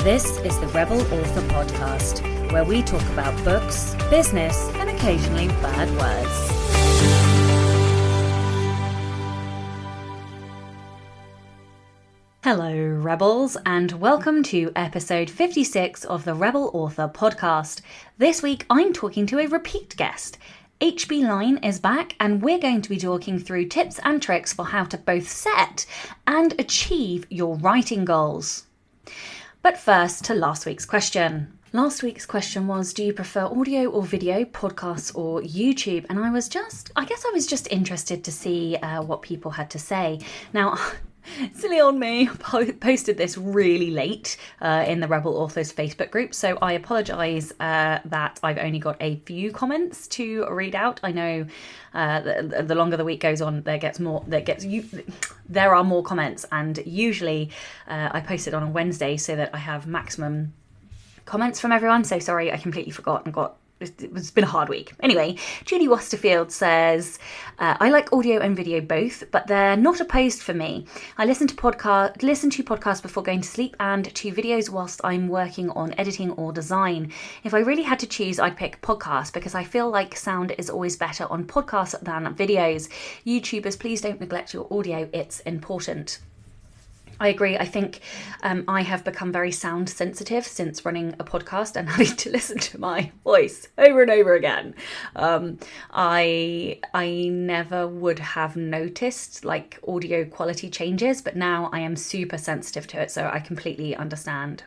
This is the Rebel Author Podcast, where we talk about books, business, and occasionally bad words. Hello, Rebels, and welcome to episode 56 of the Rebel Author Podcast. This week, I'm talking to a repeat guest. HB Lyne is back, and we're going to be talking through tips and tricks for how to both set and achieve your writing goals. But first, to last week's question. Last week's question was, do you prefer audio or video, podcasts or YouTube? And I guess I was just interested to see what people had to say. Now, silly on me, posted this really late in the Rebel Authors Facebook group, so I apologise that I've only got a few comments to read out. I know the longer the week goes on, there are more comments, and usually I post it on a Wednesday so that I have maximum comments from everyone. So sorry, I completely forgot and it's been a hard week. Anyway, Julie Westerfield says, I like audio and video both, but they're not opposed for me. I listen to podcasts before going to sleep and to videos whilst I'm working on editing or design. If I really had to choose, I'd pick podcasts because I feel like sound is always better on podcasts than videos. YouTubers, please don't neglect your audio. It's important. I agree. I think I have become very sound sensitive since running a podcast and having to listen to my voice over and over again. I never would have noticed like audio quality changes, but now I am super sensitive to it, so I completely understand.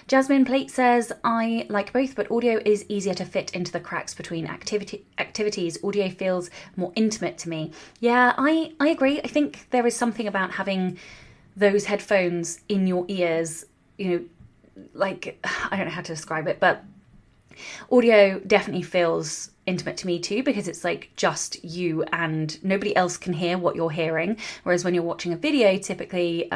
Jasmine Plate says, I like both, but audio is easier to fit into the cracks between activities. Audio feels more intimate to me. Yeah, I agree. I think there is something about having those headphones in your ears, like, I don't know how to describe it, but audio definitely feels intimate to me too, because it's like just you and nobody else can hear what you're hearing. Whereas when you're watching a video, typically,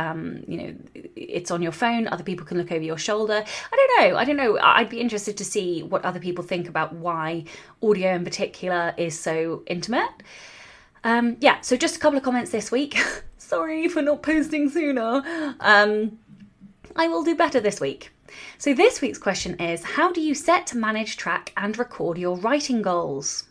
it's on your phone, other people can look over your shoulder. I don't know. I'd be interested to see what other people think about why audio in particular is so intimate. So just a couple of comments this week. Sorry for not posting sooner. I will do better this week. So this week's question is, how do you set, manage, track and record your writing goals?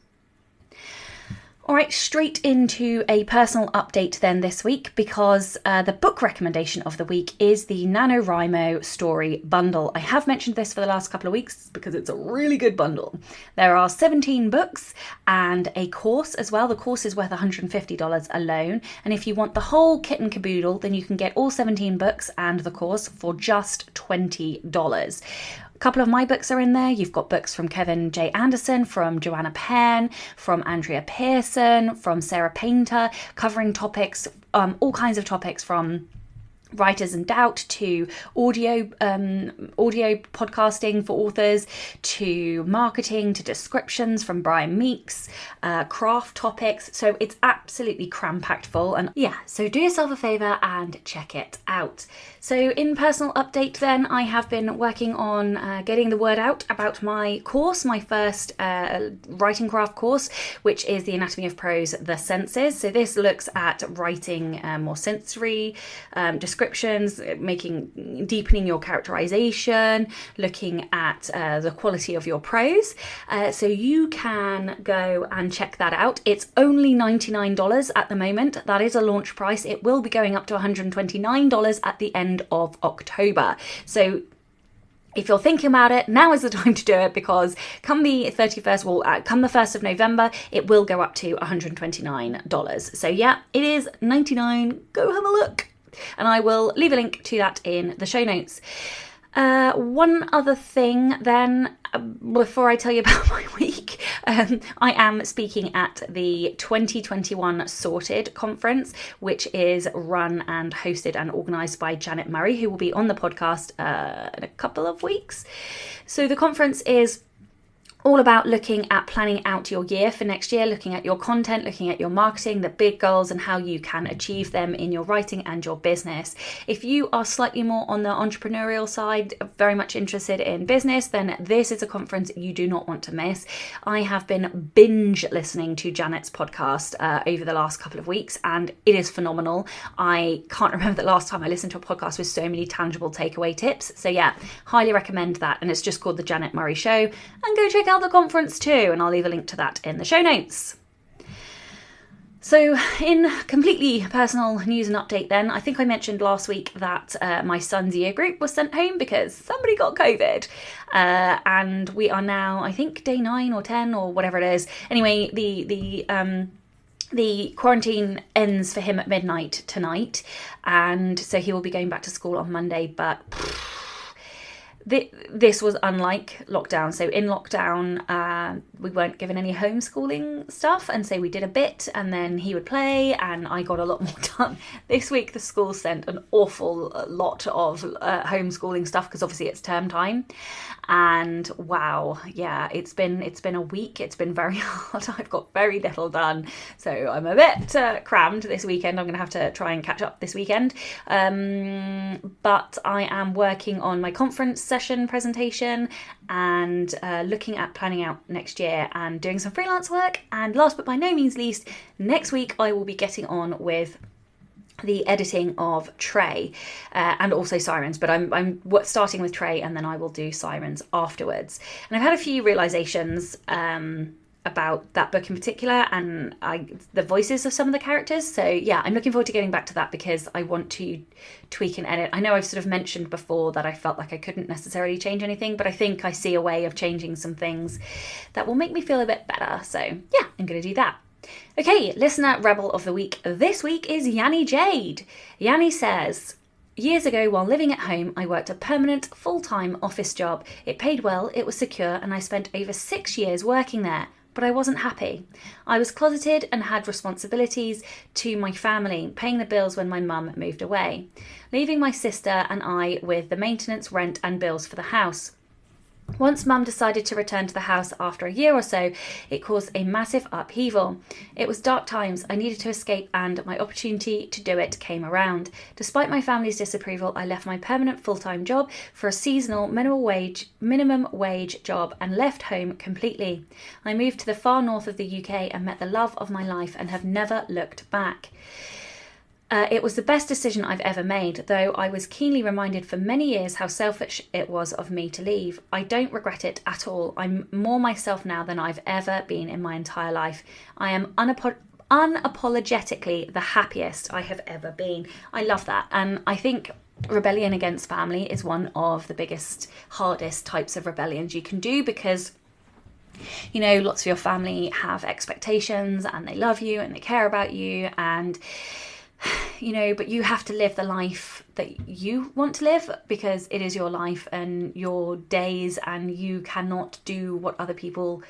All right, straight into a personal update then this week, because the book recommendation of the week is the NaNoWriMo story bundle. I have mentioned this for the last couple of weeks because it's a really good bundle. There are 17 books and a course as well. The course is worth $150 alone. And if you want the whole kit and caboodle, then you can get all 17 books and the course for just $20. A couple of my books are in there. You've got books from Kevin J. Anderson, from Joanna Penn, from Andrea Pearson, from Sarah Painter, covering topics, all kinds of topics from Writers in Doubt to audio podcasting for authors, to marketing, to descriptions from Brian Meeks, craft topics. So it's absolutely cram-packed full. And yeah, so do yourself a favour and check it out. So in personal update then, I have been working on getting the word out about my course, my first writing craft course, which is the Anatomy of Prose, The Senses. So this looks at writing more sensory descriptions, deepening your characterization, looking at the quality of your prose. So you can go and check that out. It's only $99 at the moment. That is a launch price. It will be going up to $129 at the end of October. So if you're thinking about it, now is the time to do it, because come the 31st, come the 1st of November, it will go up to $129. So yeah, it is $99. Go have a look. And I will leave a link to that in the show notes. One other thing then, before I tell you about my week, I am speaking at the 2021 Sorted conference, which is run and hosted and organised by Janet Murray, who will be on the podcast in a couple of weeks. So the conference is all about looking at planning out your year for next year, looking at your content, looking at your marketing, the big goals and how you can achieve them in your writing and your business. If you are slightly more on the entrepreneurial side, very much interested in business, then this is a conference you do not want to miss. I have been binge listening to Janet's podcast over the last couple of weeks, and it is phenomenal. I can't remember the last time I listened to a podcast with so many tangible takeaway tips. So yeah, highly recommend that. And it's just called The Janet Murray Show. And go check out the conference too, and I'll leave a link to that in the show notes. So in completely personal news and update then, I think I mentioned last week that my son's year group was sent home because somebody got COVID, and we are now, I think, day 9 or 10 or whatever it is. Anyway, the quarantine ends for him at midnight tonight, and so he will be going back to school on Monday, but this was unlike lockdown. So in lockdown, we weren't given any homeschooling stuff, and so we did a bit and then he would play and I got a lot more done. This week the school sent an awful lot of homeschooling stuff because obviously it's term time, and wow, yeah, it's been a week. It's been very hard. I've got very little done, so I'm a bit crammed this weekend. I'm gonna have to try and catch up this weekend, but I am working on my conference session presentation and looking at planning out next year and doing some freelance work. And last but by no means least, next week I will be getting on with the editing of Trey and also Sirens, but I'm starting with Trey and then I will do Sirens afterwards. And I've had a few realizations about that book in particular and the voices of some of the characters. So yeah, I'm looking forward to getting back to that because I want to tweak and edit. I know I've sort of mentioned before that I felt like I couldn't necessarily change anything, but I think I see a way of changing some things that will make me feel a bit better. So yeah, I'm going to do that. Okay, listener rebel of the week this week is Yanni Jade. Yanni says, years ago, while living at home, I worked a permanent, full-time office job. It paid well, it was secure, and I spent over 6 years working there. But I wasn't happy. I was closeted and had responsibilities to my family, paying the bills when my mum moved away, leaving my sister and I with the maintenance, rent and bills for the house. Once Mum decided to return to the house after a year or so, it caused a massive upheaval. It was dark times, I needed to escape, and my opportunity to do it came around. Despite my family's disapproval, I left my permanent full-time job for a seasonal minimum wage job and left home completely. I moved to the far north of the UK and met the love of my life and have never looked back. It was the best decision I've ever made, though I was keenly reminded for many years how selfish it was of me to leave. I don't regret it at all. I'm more myself now than I've ever been in my entire life. I am unapologetically the happiest I have ever been. I love that. And I think rebellion against family is one of the biggest, hardest types of rebellions you can do because, you know, lots of your family have expectations and they love you and they care about you and, you know, but you have to live the life that you want to live because it is your life and your days, and you cannot do what other people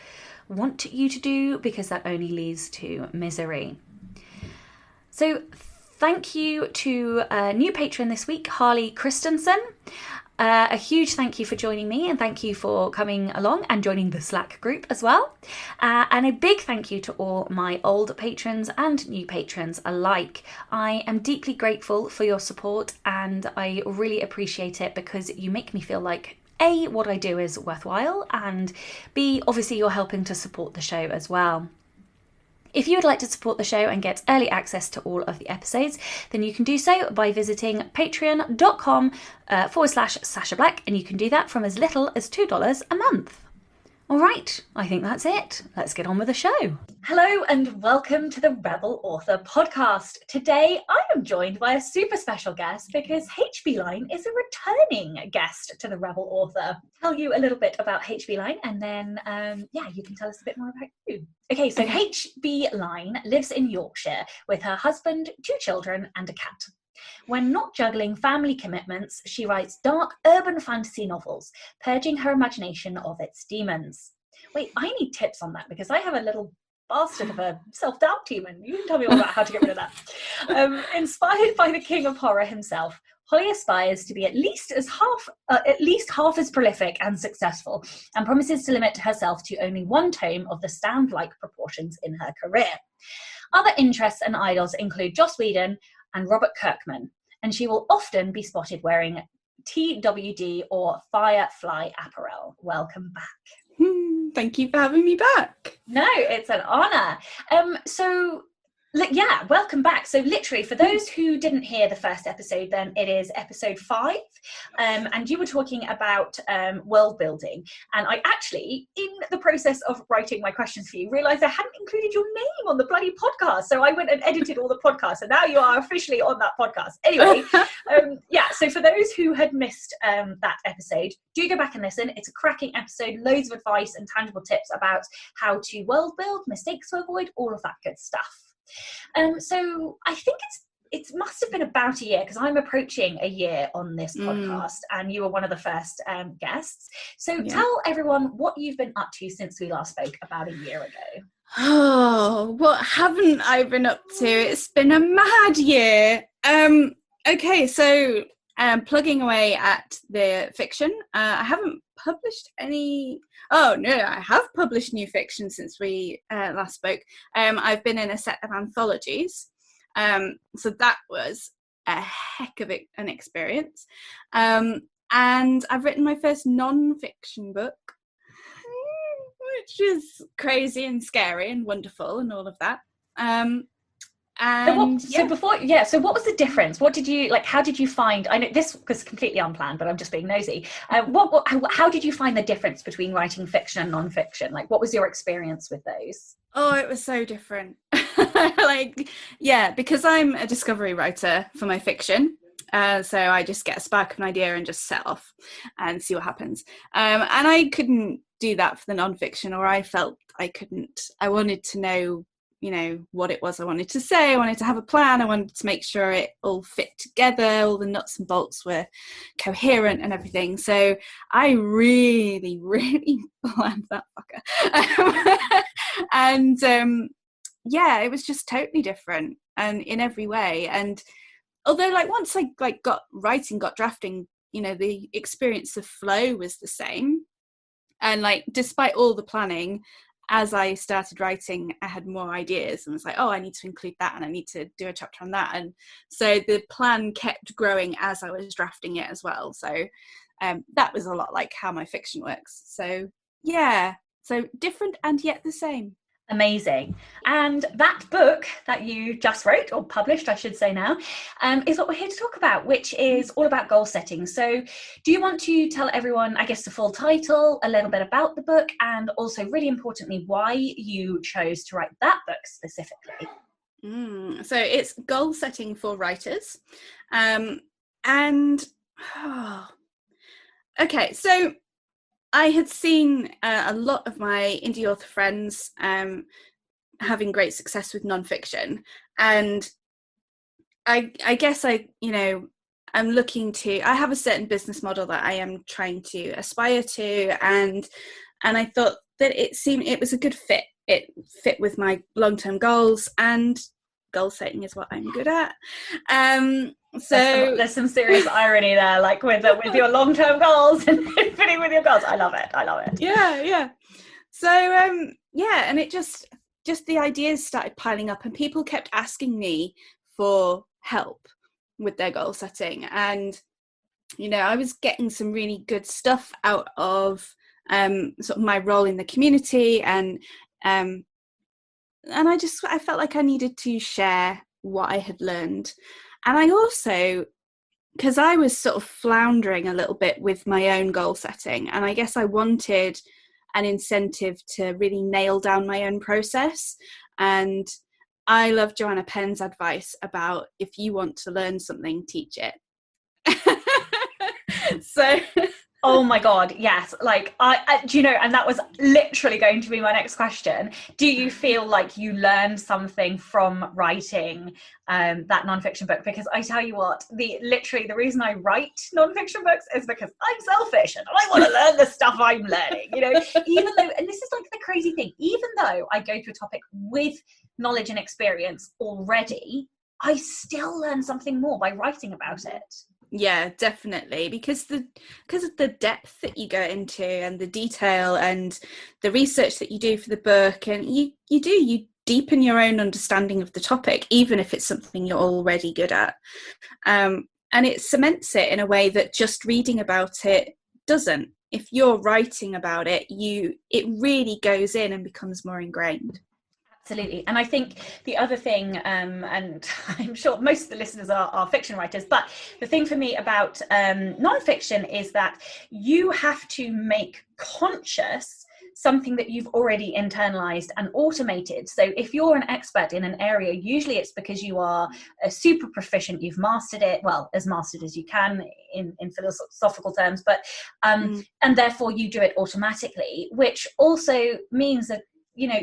want you to do because that only leads to misery. So thank you to a new patron this week, Harley Christensen. A huge thank you for joining me, and thank you for coming along and joining the Slack group as well. And a big thank you to all my old patrons and new patrons alike. I am deeply grateful for your support and I really appreciate it because you make me feel like A, what I do is worthwhile, and B, obviously you're helping to support the show as well. If you would like to support the show and get early access to all of the episodes, then you can do so by visiting patreon.com/Sasha Black, and you can do that from as little as $2 a month. All right, I think that's it. Let's get on with the show. Hello and welcome to the Rebel Author Podcast. Today I am joined by a super special guest because HB Lyne is a returning guest to the Rebel Author. Tell you a little bit about HB Lyne and then, you can tell us a bit more about you. Okay, so HB Lyne lives in Yorkshire with her husband, 2 children and a cat. When not juggling family commitments, she writes dark urban fantasy novels, purging her imagination of its demons. Wait, I need tips on that because I have a little bastard of a self-doubt demon. You can tell me all about how to get rid of that. Inspired by the king of horror himself, Holly aspires to be at least half as prolific and successful, and promises to limit herself to only one tome of the stand-like proportions in her career. Other interests and idols include Joss Whedon and Robert Kirkman, and she will often be spotted wearing TWD or Firefly apparel. Welcome back. Thank you for having me back. No, it's an honour. Welcome back. So literally, for those who didn't hear the first episode, then it is episode 5, and you were talking about world building, and I actually, in the process of writing my questions for you, realised I hadn't included your name on the bloody podcast, so I went and edited all the podcasts, and now you are officially on that podcast. Anyway, so for those who had missed that episode, do go back and listen. It's a cracking episode, loads of advice and tangible tips about how to world build, mistakes to avoid, all of that good stuff. So I think it must have been about a year, because I'm approaching a year on this podcast, and you were one of the first guests. So tell everyone what you've been up to since we last spoke about a year ago. Oh, what haven't I been up to? It's been a mad year. Okay, so plugging away at the fiction. I haven't published any. Oh no, I have published new fiction since we last spoke. I've been in a set of anthologies, so that was a heck of an experience. And I've written my first non-fiction book, which is crazy and scary and wonderful and all of that. So what was the difference? What did you like? How did you find? I know this was completely unplanned, but I'm just being nosy. How did you find the difference between writing fiction and non-fiction? Like, what was your experience with those? Oh, it was so different. Because I'm a discovery writer for my fiction. So I just get a spark of an idea and just set off and see what happens. And I couldn't do that for the non-fiction, or I felt I couldn't. I wanted to know, what it was I wanted to say. I wanted to have a plan. I wanted to make sure it all fit together. All the nuts and bolts were coherent and everything. So I really, really planned that fucker. It was just totally different and in every way. And although once I got drafting, the experience of flow was the same. And despite all the planning, as I started writing, I had more ideas and was like, oh, I need to include that and I need to do a chapter on that. And so the plan kept growing as I was drafting it as well. So that was a lot like how my fiction works. So yeah, so different and yet the same. Amazing. And that book that you just wrote, or published I should say now, is what we're here to talk about, which is all about goal setting. So do you want to tell everyone, I guess, the full title, a little bit about the book, and also really importantly why you chose to write that book specifically? So it's goal setting for writers. Okay, so I had seen a lot of my indie author friends having great success with nonfiction, and I guess I'm looking to. I have a certain business model that I am trying to aspire to, and I thought that it was a good fit. It fit with my long-term goals, and goal setting is what I'm good at. So there's some serious irony there, with your long-term goals and fitting with your goals. I love it. Yeah. So and it just the ideas started piling up, and people kept asking me for help with their goal setting, and I was getting some really good stuff out of sort of my role in the community, and I felt like I needed to share what I had learned. And I also, because I was sort of floundering a little bit with my own goal setting, and I guess I wanted an incentive to really nail down my own process. And I love Joanna Penn's advice about, if you want to learn something, teach it. So oh my God, yes. I do and that was literally going to be my next question. Do you feel like you learned something from writing that nonfiction book? Because I tell you what, the reason I write nonfiction books is because I'm selfish and I want to learn the stuff I'm learning, even though, and this is the crazy thing, even though I go to a topic with knowledge and experience already, I still learn something more by writing about it. Yeah, definitely, because of the depth that you go into and the detail and the research that you do for the book, and you deepen your own understanding of the topic, even if it's something you're already good at, and it cements it in a way that just reading about it doesn't. If you're writing about it, it really goes in and becomes more ingrained. Absolutely. And I think the other thing, and I'm sure most of the listeners are fiction writers, but the thing for me about nonfiction is that you have to make conscious something that you've already internalized and automated. So if you're an expert in an area, usually it's because you are super proficient, you've mastered it, well, as mastered as you can in philosophical terms, but and therefore you do it automatically, which also means that, you know,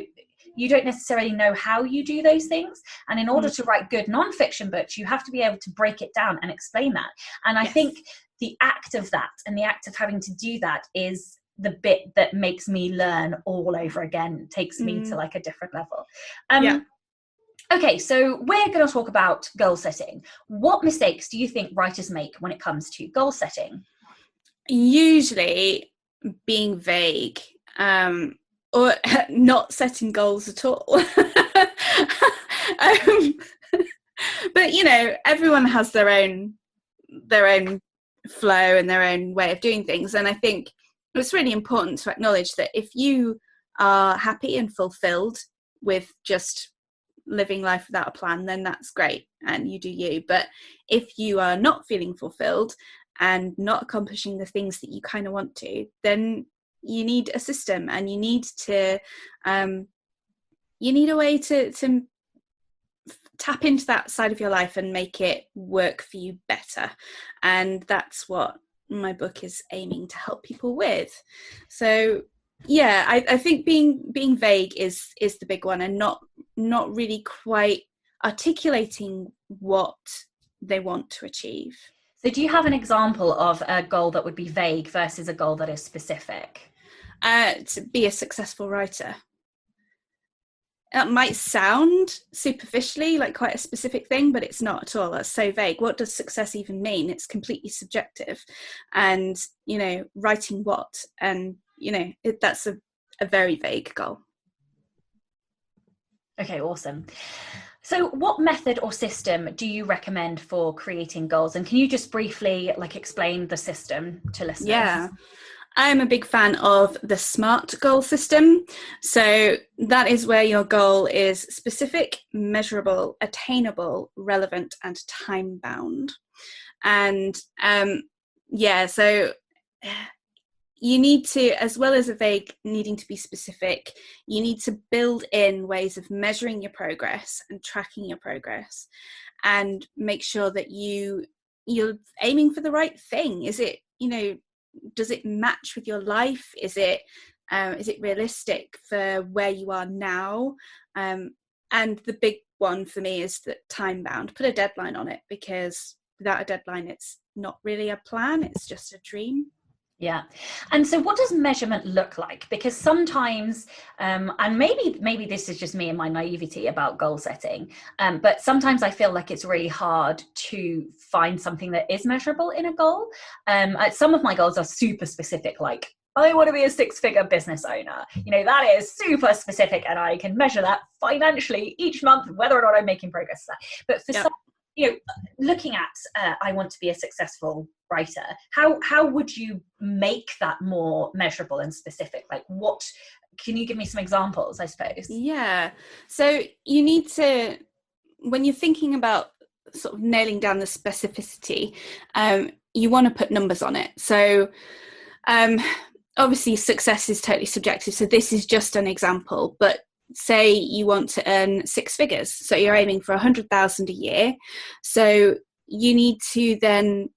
you don't necessarily know how you do those things. And in order to write good nonfiction books, you have to be able to break it down and explain that. And I think the act of that and the act of having to do that is the bit that makes me learn all over again, takes me to like a different level. Okay, so we're going to talk about goal setting. What mistakes do you think writers make when it comes to goal setting? Usually being vague, or not setting goals at all. But you know, everyone has their own flow and their own way of doing things, and I think it's really important to acknowledge that if you are happy and fulfilled with just living life without a plan, then that's great and you do you. But if you are not feeling fulfilled and not accomplishing the things that you kind of want to, then you need a system, and you need a way to tap into that side of your life and make it work for you better. And that's what my book is aiming to help people with. So yeah, I think being vague is the big one, and not really quite articulating what they want to achieve. So do you have an example of a goal that would be vague versus a goal that is specific? To be a successful writer. That might sound superficially like quite a specific thing, but it's not at all. That's so vague. What does success even mean? It's completely subjective. And, you know, writing what? And, you know, that's a very vague goal. Okay, awesome. So what method or system do you recommend for creating goals? And can you just briefly explain the system to listeners? Yeah. I'm a big fan of the SMART goal system. So that is where your goal is specific, measurable, attainable, relevant, and time-bound. And so you need to, as well as a vague needing to be specific, you need to build in ways of measuring your progress and tracking your progress, and make sure that you're aiming for the right thing. Is it, you know, does it match with your life? Is it realistic for where you are now? And the big one for me is that time bound. Put a deadline on it, because without a deadline, it's not really a plan, it's just a dream. Yeah. And so what does measurement look like? Because sometimes, and maybe this is just me and my naivety about goal setting, but sometimes I feel like it's really hard to find something that is measurable in a goal. Some of my goals are super specific, like I want to be a 6-figure business owner. You know, that is super specific, and I can measure that financially each month, whether or not I'm making progress. But for some, you know, looking at I want to be a successful writer, how would you make that more measurable and specific? Like, what can you give me some examples, I suppose? Yeah, so you need to, when you're thinking about sort of nailing down the specificity, you want to put numbers on it. So obviously success is totally subjective, so this is just an example, but say you want to earn 6 figures, so you're aiming for 100,000 a year. So you need to then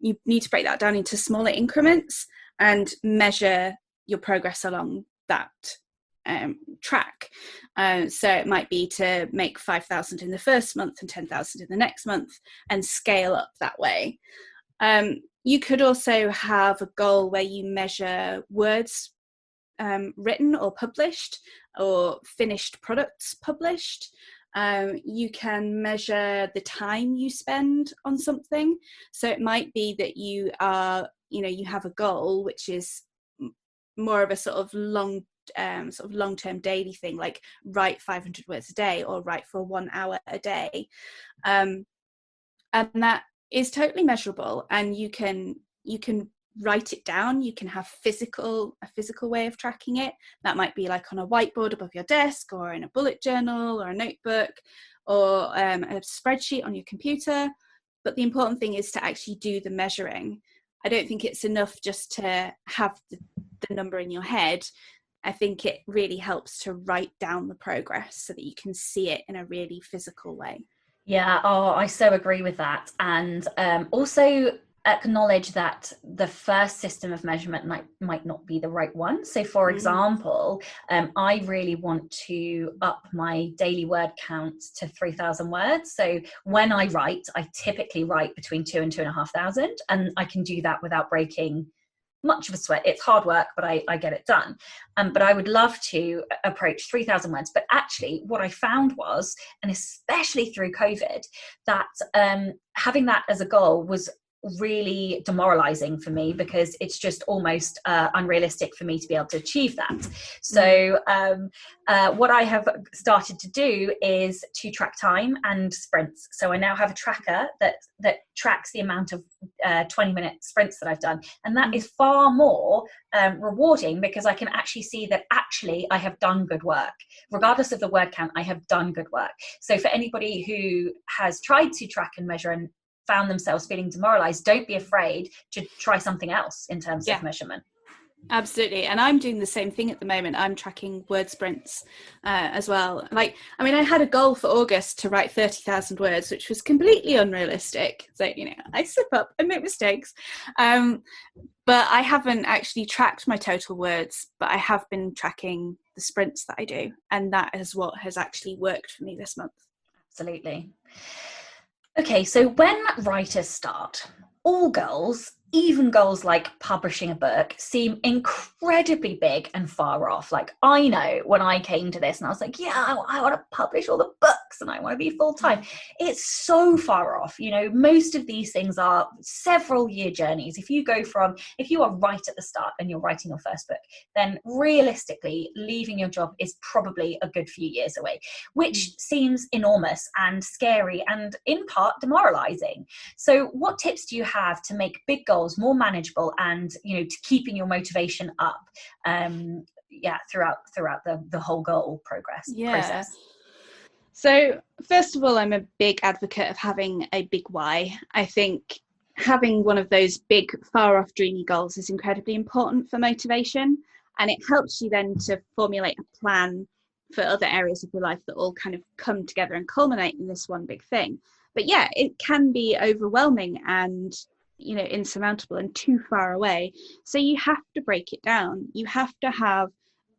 you need to break that down into smaller increments and measure your progress along that track. So it might be to make 5,000 in the first month and 10,000 in the next month, and scale up that way. You could also have a goal where you measure words written or published, or finished products published. You can measure the time you spend on something. So it might be that you have a goal which is more of a sort of long-term daily thing, like write 500 words a day or write for 1 hour a day, and that is totally measurable, and you can write it down. You can have a physical way of tracking it. That might be like on a whiteboard above your desk, or in a bullet journal or a notebook, or a spreadsheet on your computer. But the important thing is to actually do the measuring. I don't think it's enough just to have the number in your head. I think it really helps to write down the progress so that you can see it in a really physical way. Yeah, I so agree with that. And also acknowledge that the first system of measurement might not be the right one. So for example, I really want to up my daily word count to 3,000 words. So when I write, I typically write between 2,000 and 2,500, and I can do that without breaking much of a sweat. It's hard work, but I get it done. But I would love to approach 3,000 words. But actually what I found was, and especially through COVID, that having that as a goal was really demoralizing for me, because it's just almost unrealistic for me to be able to achieve that. So what I have started to do is to track time and sprints. So I now have a tracker that tracks the amount of 20-minute sprints that I've done, and that is far more rewarding, because I can actually see that actually I have done good work. Regardless of the word count, I have done good work. So for anybody who has tried to track and measure and found themselves feeling demoralized, don't be afraid to try something else in terms of measurement. Absolutely. And I'm doing the same thing at the moment. I'm tracking word sprints as well. I had a goal for August to write 30,000 words, which was completely unrealistic. So, I slip up, I make mistakes. But I haven't actually tracked my total words, but I have been tracking the sprints that I do. And that is what has actually worked for me this month. Absolutely. Okay, so when writers start, all goals, even goals like publishing a book, seem incredibly big and far off. Like, I know when I came to this and I was like, yeah, I want to publish all the books and I want to be full-time. It's so far off. Most of these things are several year journeys. If you are right at the start and you're writing your first book, then realistically, leaving your job is probably a good few years away, which seems enormous and scary and in part demoralizing. So what tips do you have to make big goals more manageable and to keeping your motivation up throughout the whole goal process? So first of all, I'm a big advocate of having a big why. I think having one of those big far off dreamy goals is incredibly important for motivation, and it helps you then to formulate a plan for other areas of your life that all kind of come together and culminate in this one big thing. But yeah, it can be overwhelming and insurmountable and too far away. So you have to break it down. You have to have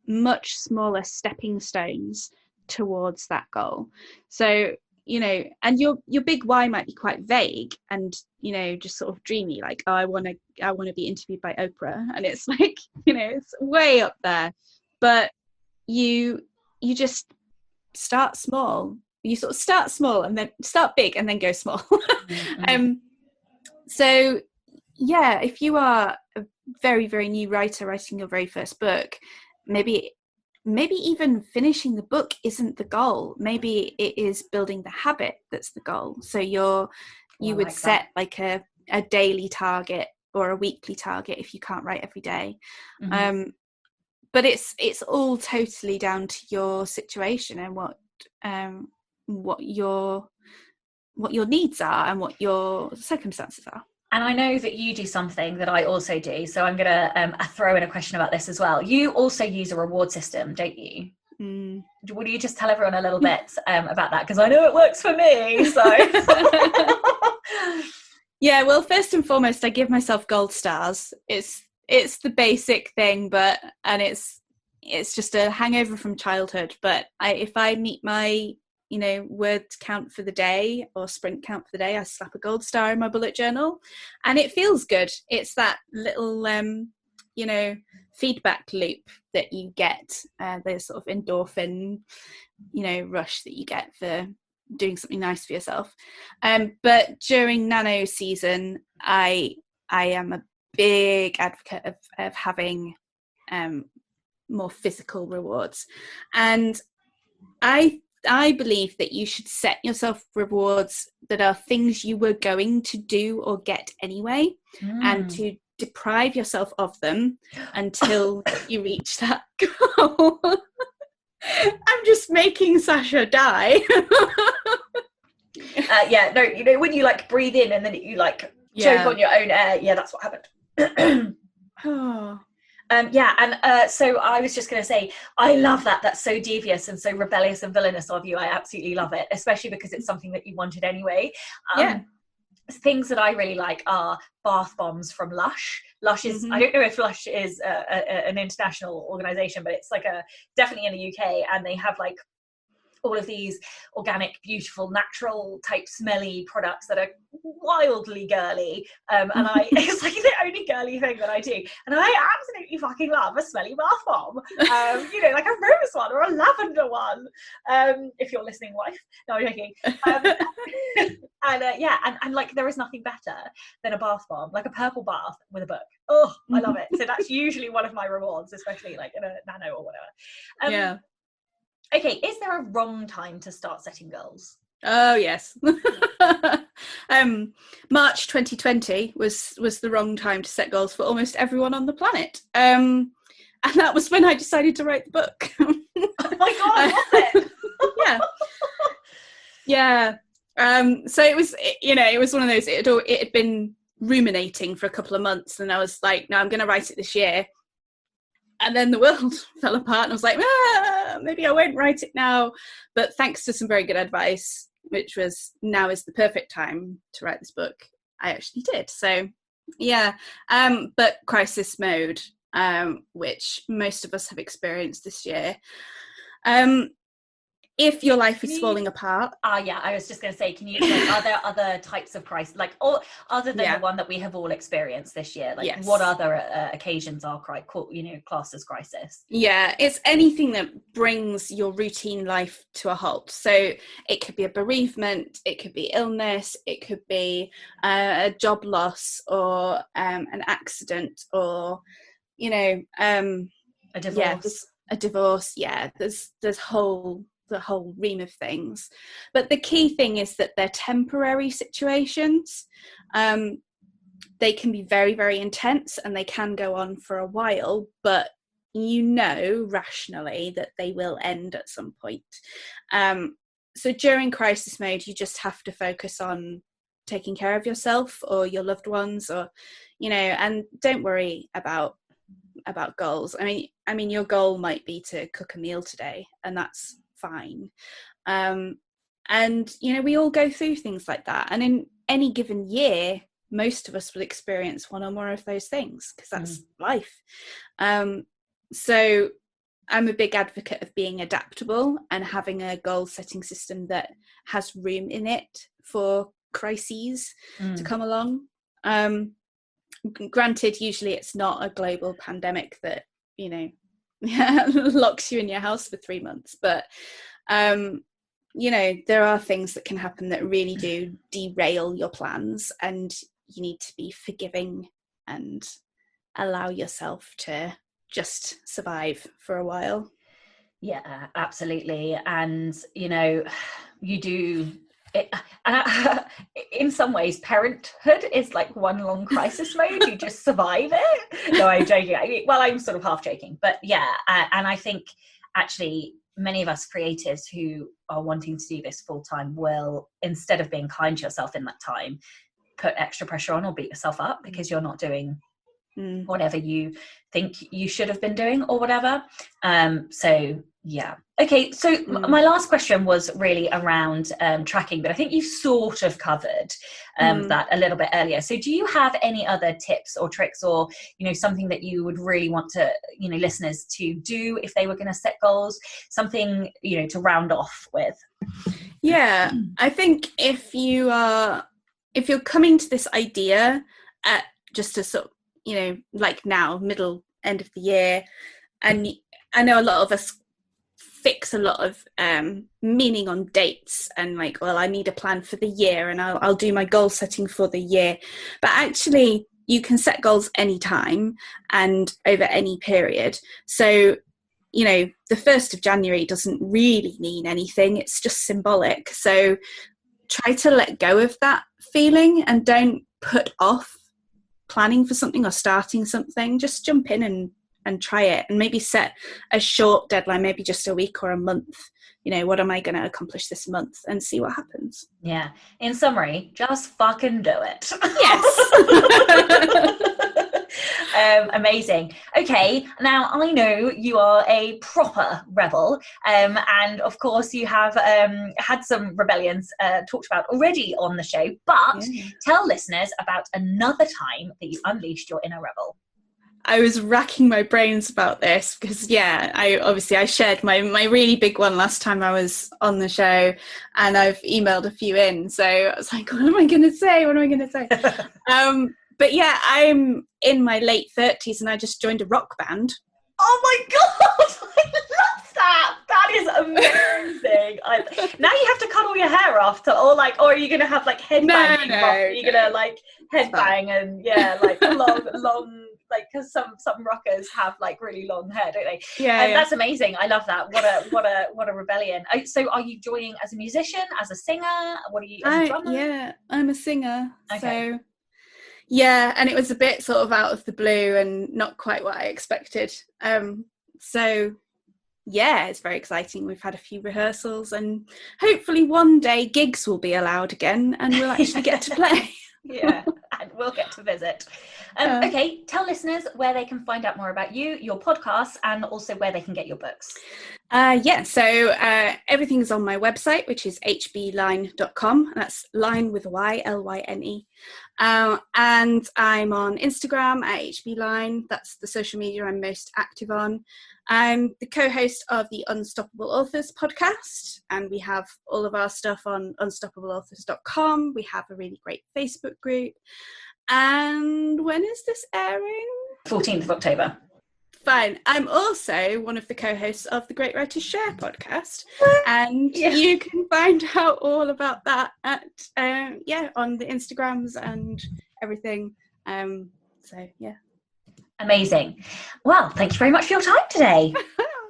much smaller stepping stones towards that goal. So, and your big why might be quite vague and, just sort of dreamy, like, oh, I want to be interviewed by Oprah. And it's like, it's way up there. But you just start small. You sort of start small and then start big and then go small. So, yeah, if you are a very, very new writer writing your very first book, maybe even finishing the book isn't the goal. Maybe it is building the habit that's the goal. So you would set like a daily target or a weekly target if you can't write every day. But it's all totally down to your situation and what your needs are and what your circumstances are. And I know that you do something that I also do, so I'm going to throw in a question about this as well. You also use a reward system, don't you? Would you just tell everyone a little bit about that? Because I know it works for me. So yeah, well, first and foremost, I give myself gold stars. It's the basic thing, and it's just a hangover from childhood. But if I meet my word count for the day or sprint count for the day, I slap a gold star in my bullet journal, and it feels good. It's that little feedback loop that you get, the sort of endorphin, rush that you get for doing something nice for yourself. But during nano season, I am a big advocate of having more physical rewards, and I believe that you should set yourself rewards that are things you were going to do or get anyway, and to deprive yourself of them until you reach that goal. I'm just making Sasha die. No, when you like breathe in and then you like choke on your own air. Yeah, that's what happened. So I was just going to say, I love that. That's so devious and so rebellious and villainous of you. I absolutely love it, especially because it's something that you wanted anyway. Things that I really like are bath bombs from Lush. Lush is, I don't know if Lush is an international organization, but it's like definitely in the UK, and they have like all of these organic, beautiful, natural type smelly products that are wildly girly. And it's like the only girly thing that I do. And I absolutely fucking love a smelly bath bomb. Like a rose one or a lavender one. If you're listening, wife. No, I'm joking. And like there is nothing better than a bath bomb, like a purple bath with a book. Oh, I love it. So that's usually one of my rewards, especially like in a nano or whatever. Okay, is there a wrong time to start setting goals? Oh yes. March 2020 was the wrong time to set goals for almost everyone on the planet. And that was when I decided to write the book. Oh my god, was it? Yeah. So it was one of those, it had been ruminating for a couple of months, and I was like, no, I'm going to write it this year. And then the world fell apart, and I was like, maybe I won't write it now. But thanks to some very good advice, which was, now is the perfect time to write this book, I actually did. So, yeah. But crisis mode, which most of us have experienced this year. If your life is falling apart. I was just going to say, can you, like, are there other types of crisis, like, or other than the one that we have all experienced this year? Like, what other occasions are classed as crisis? Yeah, it's anything that brings your routine life to a halt. So it could be a bereavement, it could be illness, it could be a job loss, or an accident, or a divorce. Yeah, a divorce. Yeah, there's the whole ream of things, but the key thing is that they're temporary situations. They can be very, very intense, and they can go on for a while, but rationally that they will end at some point. So during crisis mode, you just have to focus on taking care of yourself or your loved ones, or and don't worry about goals. I mean your goal might be to cook a meal today, and that's fine. And we all go through things like that, and in any given year most of us will experience one or more of those things, because that's life. So I'm a big advocate of being adaptable and having a goal setting system that has room in it for crises to come along. Granted, usually it's not a global pandemic that locks you in your house for 3 months, but there are things that can happen that really do derail your plans, and you need to be forgiving and allow yourself to just survive for a while. Yeah, absolutely. And you do it, and in some ways parenthood is like one long crisis mode. You just survive it. No, I'm joking. I'm sort of half joking, but yeah. And I think actually many of us creatives who are wanting to do this full time will, instead of being kind to yourself in that time, put extra pressure on or beat yourself up because you're not doing whatever you think you should have been doing or whatever. So yeah. Okay, so my last question was really around tracking, but I think you sort of covered that a little bit earlier. So do you have any other tips or tricks, or something that you would really want to listeners to do if they were going to set goals, something to round off with? Yeah, I think if you're coming to this idea at just a sort of like now, middle end of the year. And I know a lot of us fix a lot of meaning on dates and like, well, I need a plan for the year and I'll do my goal setting for the year. But actually, you can set goals anytime and over any period. So, you know, the 1st of January doesn't really mean anything. It's just symbolic. So try to let go of that feeling and don't put off planning for something or starting something. Just jump in and try it, and maybe set a short deadline, maybe just a week or a month. You know, what am I going to accomplish this month, and see what happens. Yeah. In summary, just fucking do it. Yes. Amazing. Okay, now I know you are a proper rebel, and of course you have had some rebellions talked about already on the show, but tell listeners about another time that you unleashed your inner rebel. I was racking my brains about this because, I shared my really big one last time I was on the show, and I've emailed a few in. So I was like, what am I going to say? But yeah, I'm in my late 30s and I just joined a rock band. Oh my God, I love that. That is amazing. Now you have to cut all your hair off, or are you going to have like headbanging? Are you going to like headbang and like long, like, because some rockers have like really long hair, don't they? Yeah, That's amazing. I love that. What a rebellion. So are you joining as a musician, as a singer? What are you, as a drummer? Yeah, I'm a singer. Okay. So yeah, and it was a bit sort of out of the blue and not quite what I expected. So yeah, it's very exciting. We've had a few rehearsals and hopefully one day gigs will be allowed again and we'll actually get to play. Yeah, and we'll get to visit. Okay, tell listeners where they can find out more about you, your podcasts, and also where they can get your books. So everything's on my website, which is hblyne.com. That's Lyne with a Y, Lyne. And I'm on Instagram at hblyne. That's the social media I'm most active on. I'm the co-host of the Unstoppable Authors podcast, and we have all of our stuff on unstoppableauthors.com. We have a really great Facebook group. And when is this airing? 14th of October. Fine. I'm also one of the co-hosts of the Great Writers Share podcast, and you can find out all about that at on the Instagrams and everything. So yeah. Amazing. Well, thank you very much for your time today.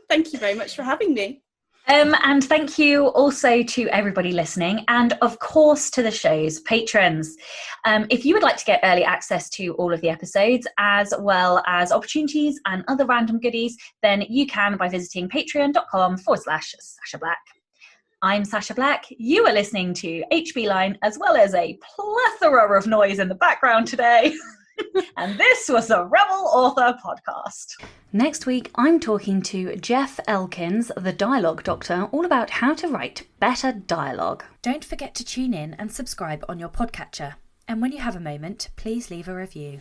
Thank you very much for having me. And thank you also to everybody listening, and of course to the show's patrons. If you would like to get early access to all of the episodes, as well as opportunities and other random goodies, then you can by visiting patreon.com/Sasha Black. I'm Sasha Black. You are listening to HB Lyne, as well as a plethora of noise in the background today. And this was a Rebel Author podcast. Next week, I'm talking to Jeff Elkins, the Dialogue Doctor, all about how to write better dialogue. Don't forget to tune in and subscribe on your podcatcher. And when you have a moment, please leave a review.